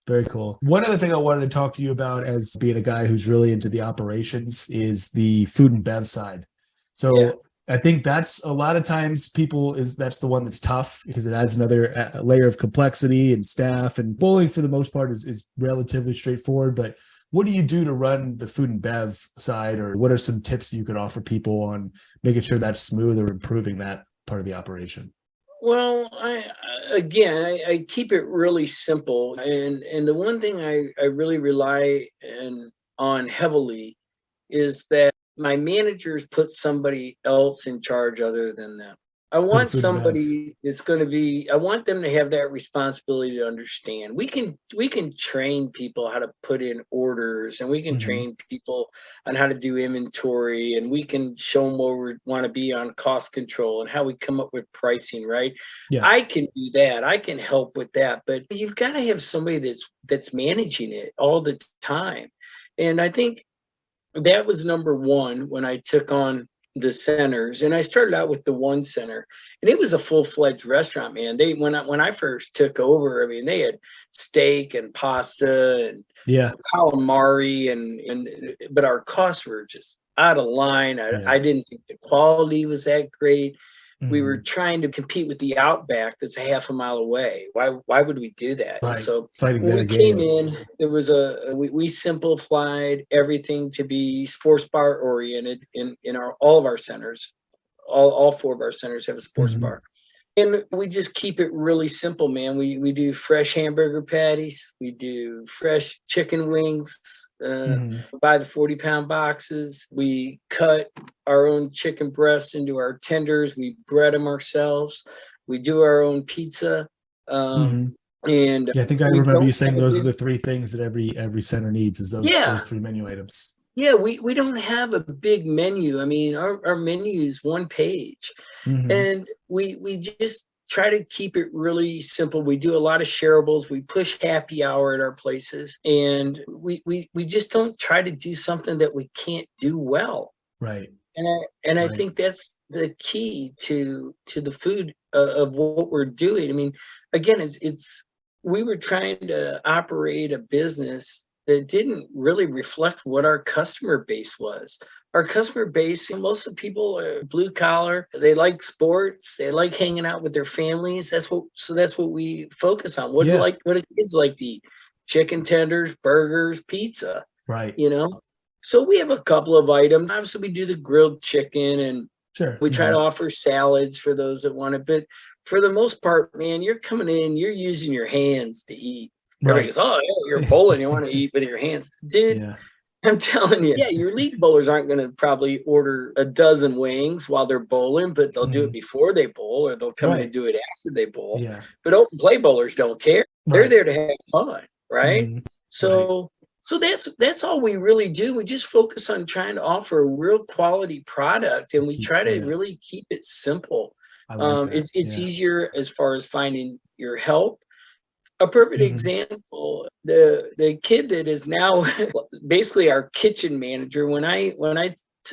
Very cool. One other thing I wanted to talk to you about as being a guy who's really into the operations is the food and bev side. Yeah. So I think that's a lot of times that's the one that's tough because it adds another layer of complexity and staff, and bowling for the most part is relatively straightforward. But what do you do to run the food and bev side, or what are some tips you could offer people on making sure that's smooth or improving that part of the operation? Well, I keep it really simple, and the one thing I really rely on heavily is that my managers put somebody else in charge other than them. I For the want food and bev. somebody that's going to be, I want them to have that responsibility to understand. We can train people how to put in orders, and we can Hmm. train people on how to do inventory, and we can show them where we want to be on cost control and how we come up with pricing, right? Yeah. I can do that. I can help with that, but you've got to have somebody that's managing it all the time. And I think that was number one when I took on the centers. And I started out with the one center, and it was a full-fledged restaurant, man. They when I first took over, I mean, they had steak and pasta and Yeah. calamari, and but our costs were just out of line. I Yeah. didn't think the quality was that great. We were Hmm. trying to compete with the Outback that's a half a mile away. Why would we do that? And Right. so Fighting when their we came game. in, there was we simplified everything to be sports bar oriented in our all of our centers. All four of our centers have a sports Hmm. bar. And we just keep it really simple, man. We do fresh hamburger patties. We do fresh chicken wings, Hmm. by the 40-pound boxes. We cut our own chicken breasts into our tenders. We bread them ourselves. We do our own pizza. Um, Hmm. and Yeah, I think I we remember you don't saying have a those are big, the three things that every center needs is those yeah, three menu items. yeah, we don't have a big menu. I mean, our menu is one page. Hmm. And we just try to keep it really simple. We do a lot of shareables. We push happy hour at our places, and we just don't try to do something that we can't do well. Right. And I Right. think that's the key to the food of what we're doing. I mean, again, it's we were trying to operate a business that didn't really reflect what our customer base was. Our customer base, most of the people are blue collar. They like sports. They like hanging out with their families. That's what we focus on. Yeah. What do kids like to eat? Chicken tenders, burgers, pizza. Right. You know, so we have a couple of items. Obviously, we do the grilled chicken, and Sure. we try to Hmm. offer salads for those that want it. But for the most part, man, you're coming in, you're using your hands to eat. Everybody Right. goes, "Oh, yeah, you're bowling. You want to eat with your hands, dude." Yeah. I'm telling you, yeah, your league bowlers aren't going to probably order a dozen wings while they're bowling, but they'll do it Hmm. before they bowl, or they'll come in and Right. do it after they bowl. Yeah. But open play bowlers don't care. They're Right. there to have fun, right? Hmm. Right. So that's all we really do. We just focus on trying to offer a real quality product, and we try to Yeah. really keep it simple. I like that. It's Yeah. easier as far as finding your help. A perfect Hmm. example, the kid that is now basically our kitchen manager. When I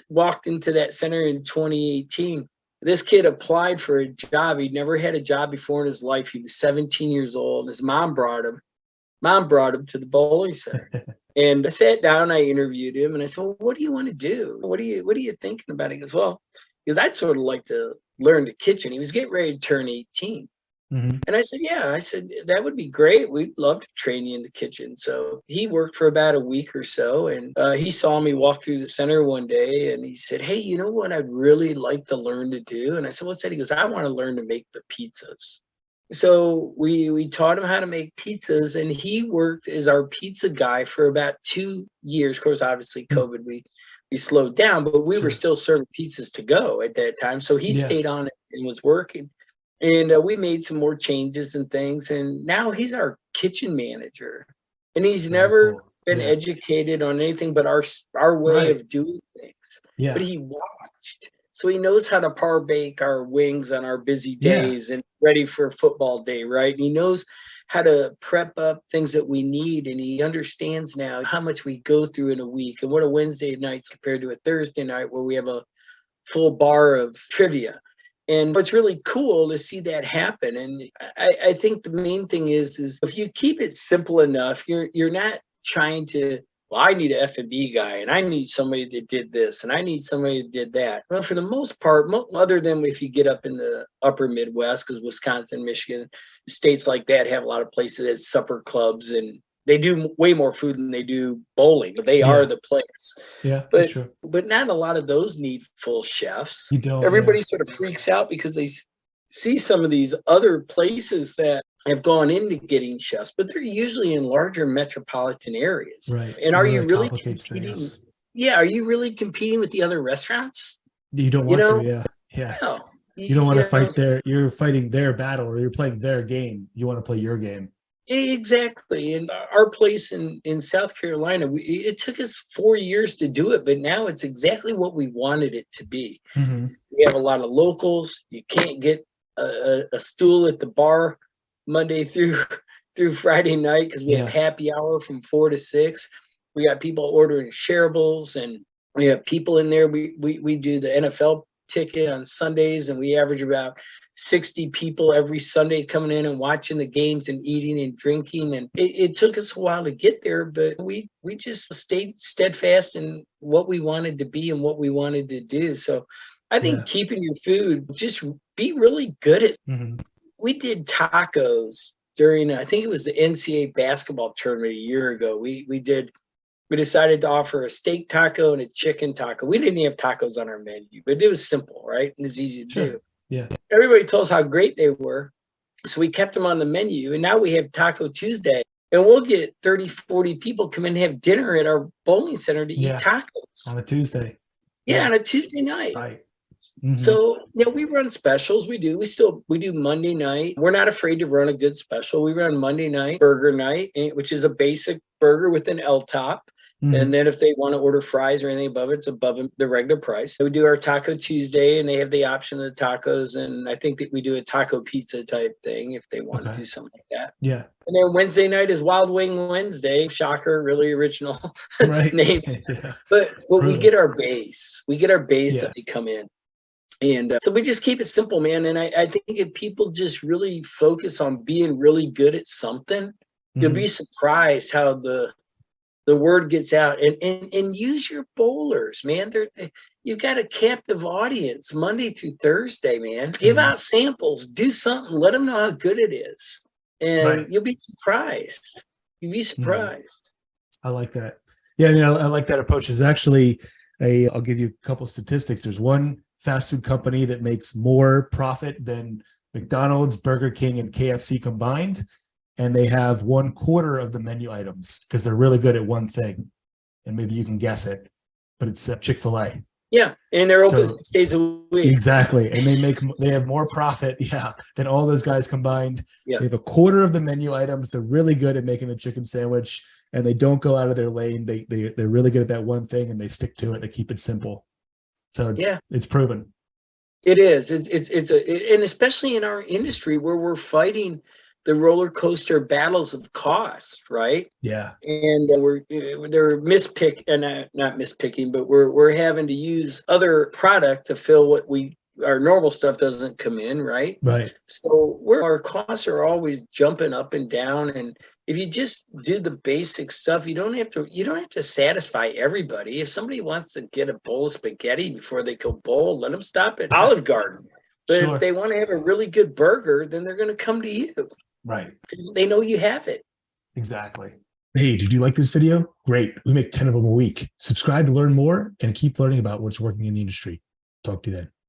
walked into that center in 2018, this kid applied for a job. He'd never had a job before in his life. He was 17 years old. His mom brought him to the bowling center. And I sat down, I interviewed him, and I said, "Well, what do you want to do? What are you thinking about?" He goes, "Well, because I'd sort of like to learn the kitchen." He was getting ready to turn 18. Hmm. And I said, "Yeah." I said, "That would be great. We'd love to train you in the kitchen." So he worked for about a week or so, and he saw me walk through the center one day, and he said, "Hey, you know what I'd really like to learn to do?" And I said, "What's that?" He goes, "I want to learn to make the pizzas." So we taught him how to make pizzas, and he worked as our pizza guy for about 2 years. Of course, obviously COVID, we slowed down, but we were Sure. still serving pizzas to go at that time. So he Yeah. stayed on it and was working. And we made some more changes and things, and now he's our kitchen manager. And he's Very never cool. been Yeah. educated on anything but our way Right. of doing things. But Yeah. he watched. So he knows how to par bake our wings on our busy Yeah. days and ready for football day, right? And he knows how to prep up things that we need, and he understands now how much we go through in a week and what a Wednesday night's compared to a Thursday night where we have a full bar of trivia. And it's really cool to see that happen. And I think the main thing is if you keep it simple enough, you're not trying to, well, I need an F&B guy, and I need somebody that did this, and I need somebody that did that. Well, for the most part, other than if you get up in the upper Midwest, because Wisconsin, Michigan, states like that have a lot of places that supper clubs, and they do way more food than they do bowling, but they are the players. Yeah, that's true. But not a lot of those need full chefs. You don't. Everybody sort of freaks out because they see some of these other places that have gone into getting chefs, but they're usually in larger metropolitan areas. Right. And are you really competing? competing? Yeah, are you really competing with the other restaurants? You don't want to. Yeah. No. You don't want to fight you're fighting their battle, or you're playing their game. You want to play your game. Exactly. And our place in South Carolina, it took us 4 years to do it, but now it's exactly what we wanted it to be. Mm-hmm. We have a lot of locals. You can't get a stool at the bar Monday through Friday night because we have happy hour from 4 to 6. We got people ordering shareables, and we have people in there. We do the NFL ticket on Sundays, and we average about 60 people every Sunday coming in and watching the games and eating and drinking. And it took us a while to get there, but we just stayed steadfast in what we wanted to be and what we wanted to do. So I think keeping your food, just be really good at. Mm-hmm. We did tacos during, I think it was the NCAA basketball tournament a year ago. We decided to offer a steak taco and a chicken taco. We didn't even have tacos on our menu, but it was simple, right? And it's easy to do. Yeah. Everybody told us how great they were. So we kept them on the menu. And now we have Taco Tuesday. And we'll get 30, 40 people come in and have dinner at our bowling center to eat tacos. On a Tuesday. Yeah, on a Tuesday night. Right. Mm-hmm. So, we run specials. We do Monday night. We're not afraid to run a good special. We run Monday night, burger night, which is a basic burger with an L top. Mm-hmm. And then if they want to order fries or anything above it, it's above the regular price. We do our Taco Tuesday, and they have the option of the tacos. And I think that we do a taco pizza type thing if they want to do something like that. Yeah. And then Wednesday night is Wild Wing Wednesday. Shocker, really original name. But we get our base. We get our base that they come in. And so we just keep it simple, man. And I think if people just really focus on being really good at something, you'll be surprised how the word gets out. And use your bowlers, man. You've got a captive audience Monday through Thursday, man. Give out samples, do something, let them know how good it is. And you'll be surprised. You'll be surprised. I like that. Yeah, I like that approach. There's actually I'll give you a couple statistics. There's one fast food company that makes more profit than McDonald's, Burger King, and KFC combined. And they have 1/4 of the menu items because they're really good at one thing. And maybe you can guess it, but it's Chick-fil-A. Yeah, and they're open 6 days a week. Exactly, and they have more profit, than all those guys combined. Yeah. They have 1/4 of the menu items. They're really good at making a chicken sandwich, and they don't go out of their lane. They're really good at that one thing, and they stick to it. They keep it simple. So it's proven. It is. And especially in our industry where we're fighting the roller coaster battles of cost, right? Yeah. And they're not mispicking, but we're having to use other product to fill what our normal stuff doesn't come in, right? Right. So our costs are always jumping up and down. And if you just do the basic stuff, you don't have to satisfy everybody. If somebody wants to get a bowl of spaghetti before they go bowl, let them stop at Olive Garden. But if they want to have a really good burger, then they're going to come to you. Right. They know you have it. Exactly. Hey, did you like this video? Great. We make 10 of them a week. Subscribe to learn more and keep learning about what's working in the industry. Talk to you then.